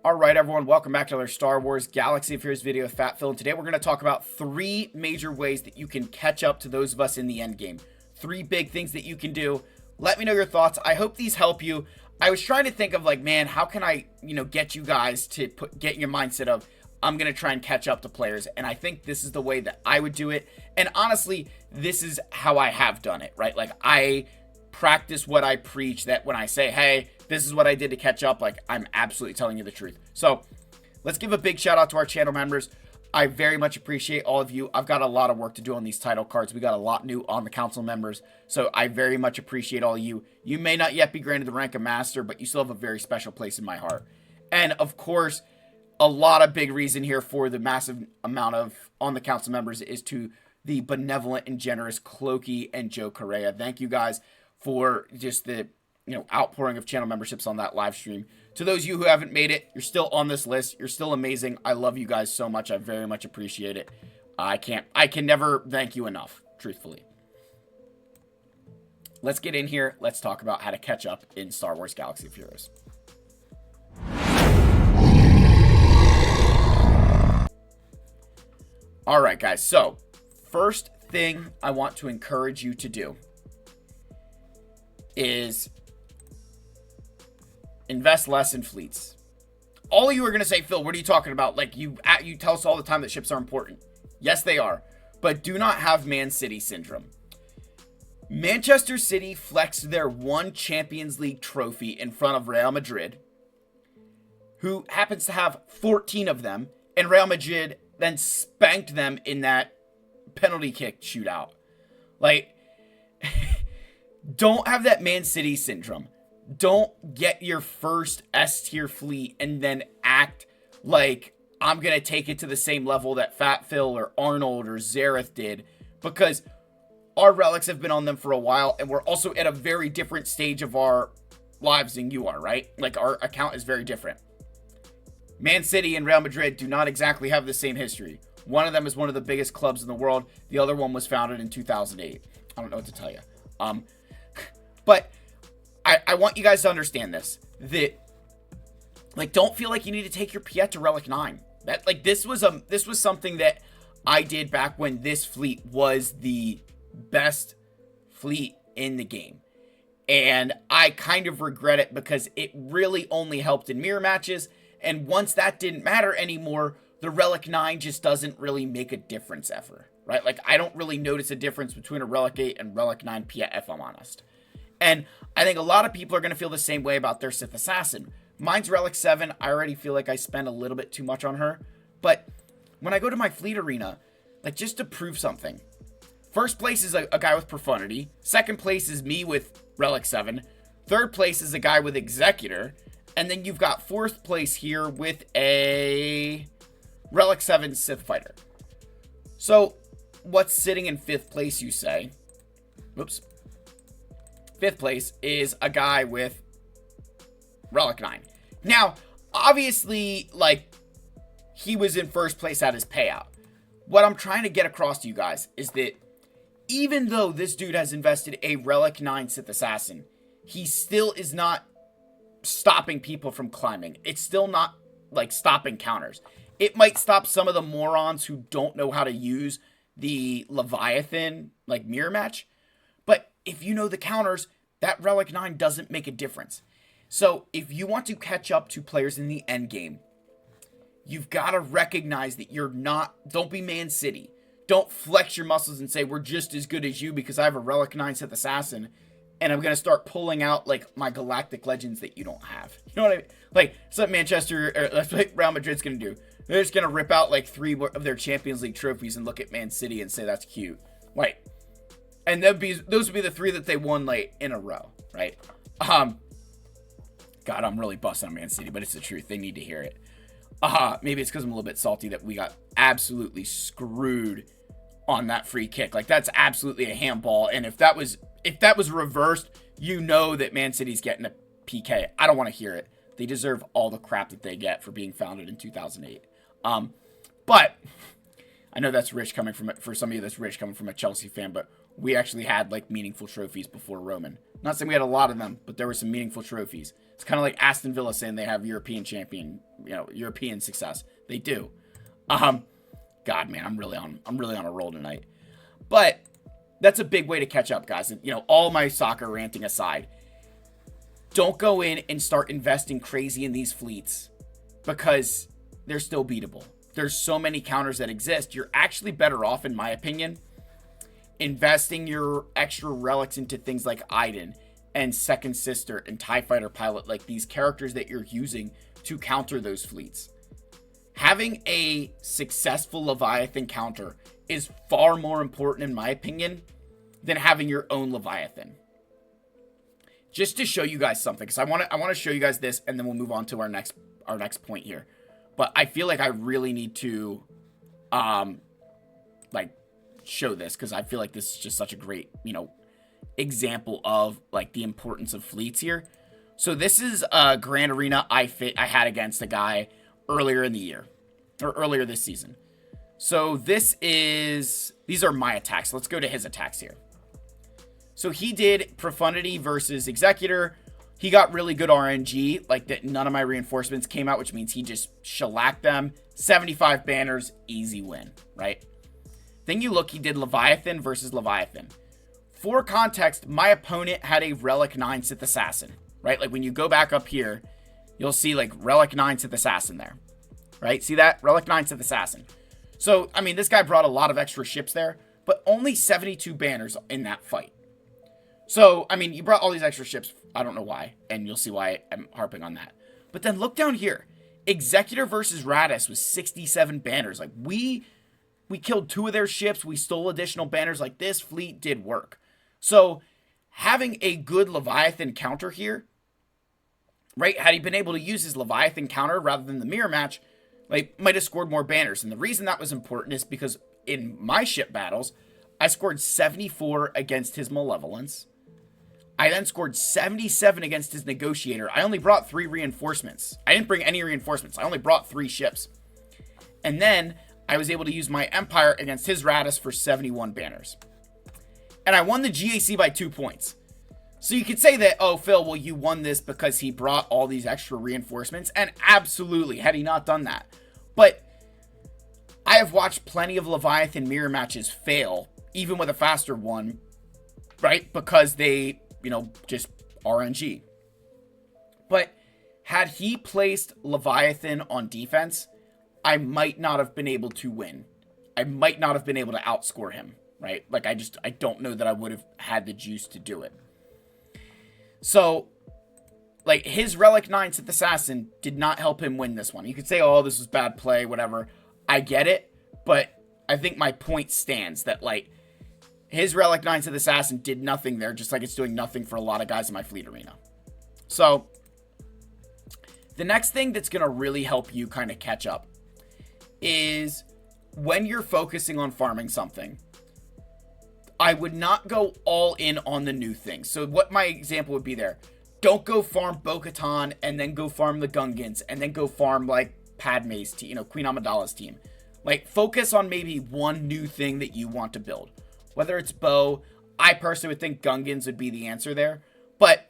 Alright everyone, welcome back to another Star Wars Galaxy of Heroes video with Fat Phil, and today we're going to talk about 3 major ways that you can catch up to those of us in the endgame. 3 big things that you can do. Let me know your thoughts. I hope these help you. I was trying to think of man, how can I, get you guys to get in your mindset of, I'm going to try and catch up to players, and I think this is the way that I would do it, and honestly, this is how I have done it, right? I practice what I preach, that when I say, hey, this is what I did to catch up, I'm absolutely telling you the truth. So let's give a big shout out to our channel members. I very much appreciate all of you. I've got a lot of work to do on these title cards. We got a lot new on the council members, so I very much appreciate all of you. You may not yet be granted the rank of master, but you still have a very special place in my heart. And of course, a lot of big reason here for the massive amount of on the council members is to the benevolent and generous Clokey and Joe Correa. Thank you guys for just the outpouring of channel memberships on that live stream. To those of you who haven't made it, you're still on this list. You're still amazing. I love you guys so much. I very much appreciate it. I can never thank you enough, truthfully. Let's get in here. Let's talk about how to catch up in Star Wars Galaxy of Heroes. All right, guys. So, first thing I want to encourage you to do is invest less in fleets. All of you are going to say, Phil, what are you talking about? You tell us all the time that ships are important. Yes, they are. But do not have Man City syndrome. Manchester City flexed their one Champions League trophy in front of Real Madrid, who happens to have 14 of them, and Real Madrid then spanked them in that penalty kick shootout. Don't have that Man City syndrome. Don't get your first S-tier fleet and then act like I'm going to take it to the same level that Fat Phil or Arnold or Zareth did, because our relics have been on them for a while, and we're also at a very different stage of our lives than you are, right? Our account is very different. Man City and Real Madrid do not exactly have the same history. One of them is one of the biggest clubs in the world. The other one was founded in 2008. I don't know what to tell you. But I want you guys to understand this, that don't feel like you need to take your Piet to Relic 9. That this was something that I did back when this fleet was the best fleet in the game. And I kind of regret it because it really only helped in mirror matches, and once that didn't matter anymore, the Relic 9 just doesn't really make a difference ever, right? I don't really notice a difference between a Relic 8 and Relic 9 Piet, if I'm honest. And I think a lot of people are going to feel the same way about their Sith Assassin. Mine's Relic 7. I already feel like I spend a little bit too much on her. But when I go to my fleet arena, just to prove something. First place is a guy with Profundity. Second place is me with Relic 7. Third place is a guy with Executor. And then you've got fourth place here with a Relic 7 Sith Fighter. So, what's sitting in 5th place, you say? Oops. 5th place is a guy with Relic 9. Now, obviously, he was in first place at his payout. What I'm trying to get across to you guys is that even though this dude has invested a Relic 9 Sith Assassin, he still is not stopping people from climbing. It's still not, stopping counters. It might stop some of the morons who don't know how to use the Leviathan, mirror match. But if you know the counters, that Relic 9 doesn't make a difference. So if you want to catch up to players in the end game, you've got to recognize that don't be Man City. Don't flex your muscles and say, we're just as good as you because I have a Relic 9 Sith Assassin, and I'm going to start pulling out, my Galactic Legends that you don't have. You know what I mean? That's what that's what Real Madrid's going to do. They're just going to rip out, 3 of their Champions League trophies and look at Man City and say, that's cute. And those would be the 3 that they won, in a row, right? God, I'm really busting on Man City, but it's the truth. They need to hear it. Maybe it's because I'm a little bit salty that we got absolutely screwed on that free kick. That's absolutely a handball. And if that was reversed, that Man City's getting a PK. I don't want to hear it. They deserve all the crap that they get for being founded in 2008. But I know that's rich coming for some of you, that's rich coming from a Chelsea fan, but we actually had meaningful trophies before Roman. Not saying we had a lot of them, but there were some meaningful trophies. It's kind of like Aston Villa saying they have European champion European success. They do. God, man, I'm really on a roll tonight. But that's a big way to catch up, guys. And, all my soccer ranting aside, don't go in and start investing crazy in these fleets because they're still beatable. There's so many counters that exist. You're actually better off, in my opinion, investing your extra relics into things like Iden and Second Sister and TIE Fighter Pilot, like these characters that you're using to counter those fleets. Having a successful Leviathan counter is far more important, in my opinion, than having your own Leviathan. Just to show you guys something, because I want to show you guys this, and then we'll move on to our next point here. But I feel like I really need to, show this, because I feel like this is just such a great, example of like the importance of fleets here. So this is a Grand Arena I had against a guy earlier in the year, or earlier this season. So these are my attacks. Let's go to his attacks here. So he did Profundity versus Executor. He got really good RNG, like that none of my reinforcements came out, which means he just shellacked them. 75 banners, easy win, right? Then you look, he did Leviathan versus Leviathan. For context, my opponent had a Relic 9 Sith Assassin, right? Like when you go back up here, you'll see like Relic 9 Sith Assassin there, right? See that? Relic 9 Sith Assassin. So, I mean, this guy brought a lot of extra ships there, but only 72 banners in that fight. So, I mean, you brought all these extra ships. I don't know why, and you'll see why I'm harping on that. But then look down here. Executor versus Radis was 67 banners. Like, we killed 2 of their ships. We stole additional banners. Like, this fleet did work. So, having a good Leviathan counter here, right? Had he been able to use his Leviathan counter rather than the mirror match, like, might have scored more banners. And the reason that was important is because in my ship battles, I scored 74 against his Malevolence. I then scored 77 against his Negotiator. I only brought 3 reinforcements. I didn't bring any reinforcements. I only brought 3 ships. And then I was able to use my Empire against his Radis for 71 banners. And I won the GAC by 2 points. So you could say that, oh, Phil, well, you won this because he brought all these extra reinforcements. And absolutely, had he not done that. But I have watched plenty of Leviathan mirror matches fail, even with a faster one, right? Because they, just RNG. But had he placed Leviathan on defense, I might not have been able to win. I might not have been able to outscore him, right? Like, I don't know that I would have had the juice to do it. So, like, his Relic 9 Sith Assassin did not help him win this one. You could say, oh, this was bad play, whatever. I get it, but I think my point stands that, like, his Relic 9 Sith Assassin did nothing there, just like it's doing nothing for a lot of guys in my fleet arena. So, the next thing that's going to really help you kind of catch up is when you're focusing on farming something, I would not go all in on the new thing. So, what my example would be there, don't go farm Bo-Katan and then go farm the Gungans and then go farm, like, Padme's team, Queen Amidala's team. Like, focus on maybe one new thing that you want to build. Whether it's Bo, I personally would think Gungans would be the answer there. But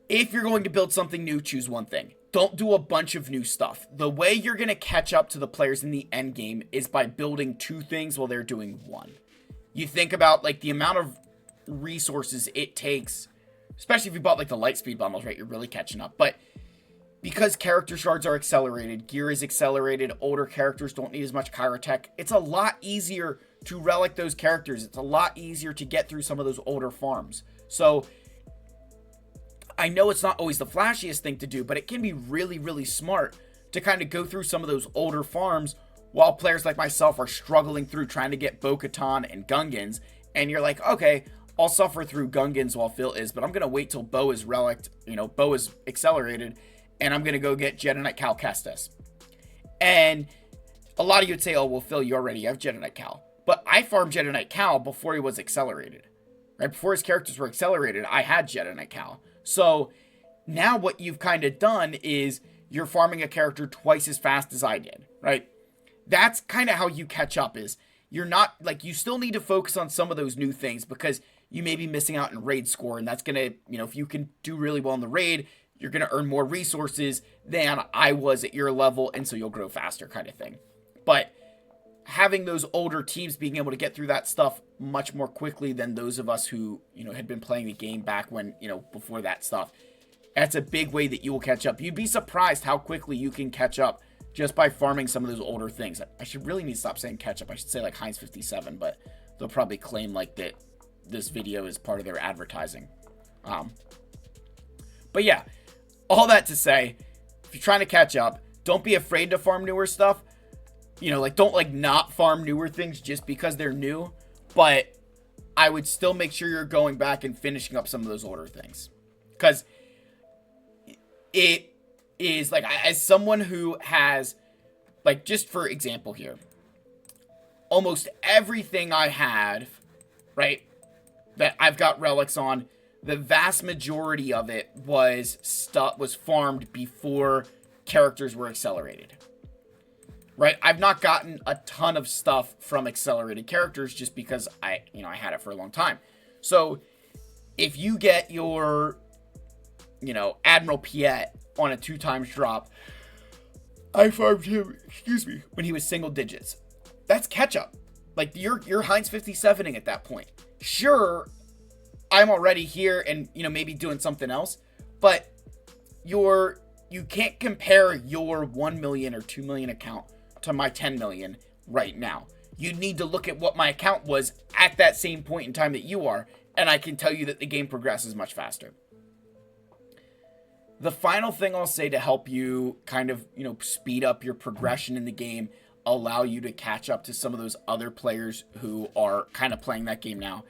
if you're going to build something new, choose one thing. Don't do a bunch of new stuff. The way you're going to catch up to the players in the end game is by building 2 things while they're doing 1. You think about, like, the amount of resources it takes, especially if you bought, like, the light speed bundles, right? You're really catching up. But because character shards are accelerated, gear is accelerated, older characters don't need as much Chirotech, it's a lot easier to relic those characters. It's a lot easier to get through some of those older farms. So, I know it's not always the flashiest thing to do, but it can be really, really smart to kind of go through some of those older farms while players like myself are struggling through trying to get Bo-Katan and Gungans. And you're like, okay, I'll suffer through Gungans while Phil is, but I'm going to wait till Bo is relicked, Bo is accelerated, and I'm going to go get Jedi Knight Cal Kestis. And a lot of you would say, oh, well, Phil, you already have Jedi Knight Cal. But I farmed Jedi Knight Cal before he was accelerated. Right before his characters were accelerated, I had Jedi Knight Cal. So now what you've kind of done is you're farming a character twice as fast as I did, right? That's kind of how you catch up is you're not, like, you still need to focus on some of those new things because you may be missing out in raid score, and that's going to, if you can do really well in the raid, you're going to earn more resources than I was at your level, and so you'll grow faster kind of thing. But having those older teams being able to get through that stuff much more quickly than those of us who, had been playing the game back when, before that stuff, that's a big way that you will catch up. You'd be surprised how quickly you can catch up just by farming some of those older things. I should really need to stop saying catch up. I should say like Heinz 57, but they'll probably claim like that this video is part of their advertising. But yeah, all that to say, if you're trying to catch up, don't be afraid to farm newer stuff. Don't not farm newer things just because they're new, but I would still make sure you're going back and finishing up some of those older things. Because it is, as someone who has, just for example here, almost everything I had, right, that I've got relics on, the vast majority of it was farmed before characters were accelerated. Right? I've not gotten a ton of stuff from accelerated characters just because I had it for a long time. So if you get your, Admiral Piet on a 2x drop, I farmed him, when he was single digits. That's catch up. You're Heinz 57ing at that point. Sure, I'm already here and, maybe doing something else, but you can't compare your 1 million or 2 million account to my 10 million right now. You need to look at what my account was at that same point in time that you are, and I can tell you that the game progresses much faster. The final thing I'll say to help you kind of, speed up your progression in the game, allow you to catch up to some of those other players who are kind of playing that game now,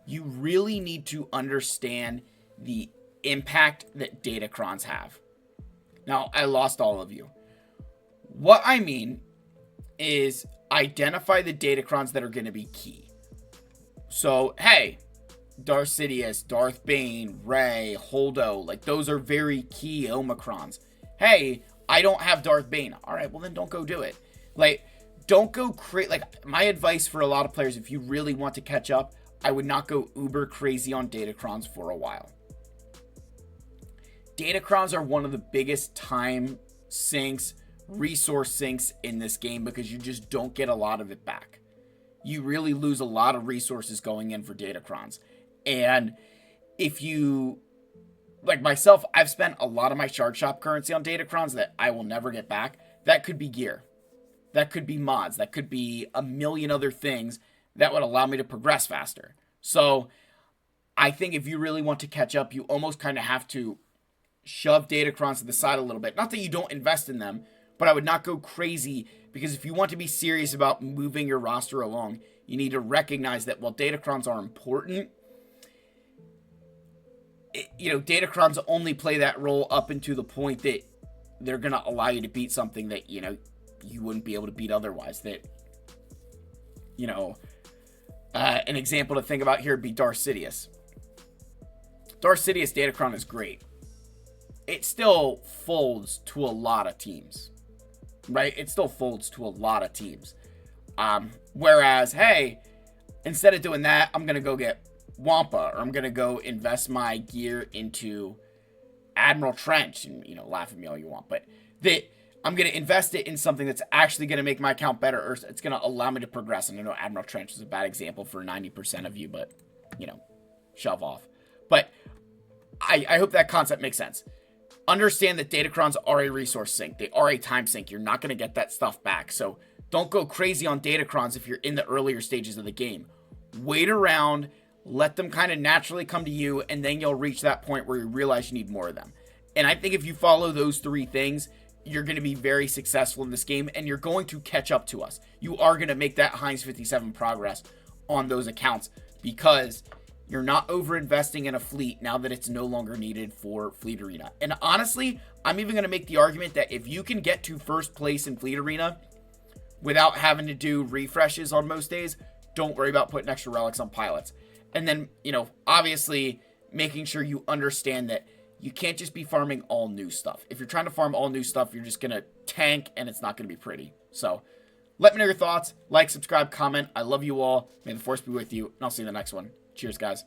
you really need to understand the impact that datacrons have. Now, I lost all of you. What I mean is identify the datacrons that are going to be key. So, hey, Darth Sidious, Darth Bane, Rey, Holdo, those are very key Omicrons. Hey, I don't have Darth Bane. All right, well then don't go do it. Don't go crazy. My advice for a lot of players, if you really want to catch up, I would not go uber crazy on datacrons for a while. Datacrons are one of the biggest time sinks, resource sinks in this game because you just don't get a lot of it back. You really lose a lot of resources going in for datacrons. And if you, like myself, I've spent a lot of my shard shop currency on datacrons that I will never get back. That could be gear. That could be mods. That could be a million other things that would allow me to progress faster. So I think if you really want to catch up, you almost kind of have to shove datacrons to the side a little bit. Not that you don't invest in them, but I would not go crazy, because if you want to be serious about moving your roster along, you need to recognize that while datacrons are important, datacrons only play that role up into the point that they're going to allow you to beat something that, you wouldn't be able to beat otherwise. That, an example to think about here would be Darth Sidious. Darth Sidious datacron is great. It still folds to a lot of teams. Right? It still folds to a lot of teams. Whereas, hey, instead of doing that, I'm going to go get Wampa, or I'm going to go invest my gear into Admiral Trench, and, laugh at me all you want, but that I'm going to invest it in something that's actually going to make my account better, or it's going to allow me to progress. And I know Admiral Trench is a bad example for 90% of you, but, shove off. But I hope that concept makes sense. Understand that datacrons are a resource sink. They are a time sink. You're not going to get that stuff back. So don't go crazy on datacrons if you're in the earlier stages of the game. Wait around, let them kind of naturally come to you, and then you'll reach that point where you realize you need more of them. And I think if you follow those three things, you're going to be very successful in this game, and you're going to catch up to us. You are going to make that Heinz 57 progress on those accounts, because you're not over-investing in a fleet now that it's no longer needed for Fleet Arena. And honestly, I'm even going to make the argument that if you can get to first place in Fleet Arena without having to do refreshes on most days, don't worry about putting extra relics on pilots. And then, obviously making sure you understand that you can't just be farming all new stuff. If you're trying to farm all new stuff, you're just going to tank, and it's not going to be pretty. So let me know your thoughts. Like, subscribe, comment. I love you all. May the force be with you, and I'll see you in the next one. Cheers, guys.